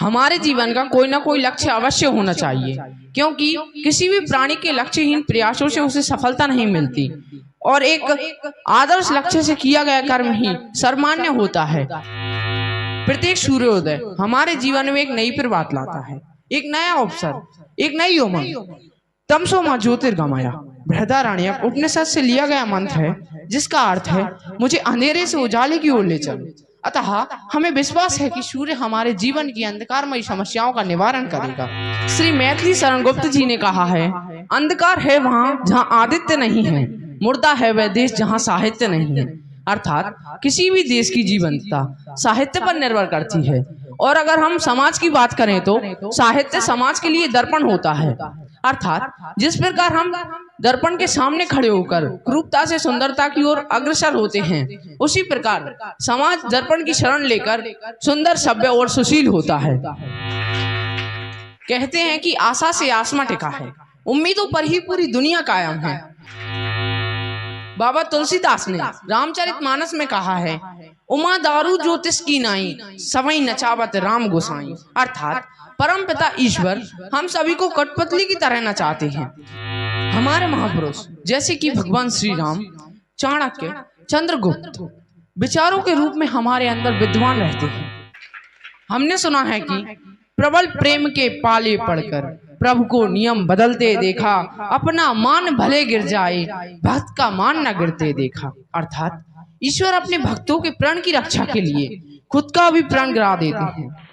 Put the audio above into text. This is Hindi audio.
हमारे जीवन का कोई ना कोई लक्ष्य अवश्य होना चाहिए, क्योंकि किसी भी प्राणी के लक्ष्यहीन प्रयासों से उसे सफलता नहीं मिलती और एक आदर्श लक्ष्य से किया गया कर्म ही सर्वमान्य होता है। प्रत्येक सूर्योदय हमारे जीवन में एक नई प्रभात लाता है, एक नया अवसर, एक नई उमंग। तमसो मां ज्योतिर्गमय बृहदारण्यक उपनिषद से लिया गया मंत्र है, जिसका अर्थ है मुझे अंधेरे से उजाले की ओर ले चलो। अतः हमें विश्वास है कि सूर्य हमारे जीवन की अंधकारमयी समस्याओं का निवारण करेगा। श्री मैथिली शरण गुप्त जी ने कहा है, अंधकार है वहां जहां आदित्य नहीं है, मुर्दा है वह देश जहां साहित्य नहीं है। अर्थात किसी भी देश की जीवंतता साहित्य पर निर्भर करती है। और अगर हम समाज की बात करें तो साहित्य समाज के लिए दर्पण होता है। अर्थात जिस प्रकार हम दर्पण के सामने खड़े होकर क्रूरता से सुंदरता की ओर अग्रसर होते हैं, उसी प्रकार समाज दर्पण की शरण लेकर सुंदर, सभ्य और सुशील होता है। कहते हैं कि आशा से आसमां टिका है, उम्मीदों पर ही पूरी दुनिया कायम है। बाबा तुलसीदास ने रामचरितमानस में कहा है, उमा दारू ज्योतिष की नाई सवई नचावत राम गोसाई। अर्थात परम पिता ईश्वर हम सभी को कठपुतली की तरह नचाते हैं। हमारे महापुरुष जैसे कि भगवान श्री राम, चाणक्य, चंद्रगुप्त विचारों के रूप में हमारे अंदर विद्वान रहते हैं। हमने सुना है कि प्रबल प्रेम के पाले पड़कर प्रभु को नियम बदलते देखा, अपना मान भले गिर जाए भक्त का मान न गिरते देखा। अर्थात ईश्वर अपने भक्तों के प्राण की रक्षा के लिए खुद का भी प्राण गिरा देते हैं।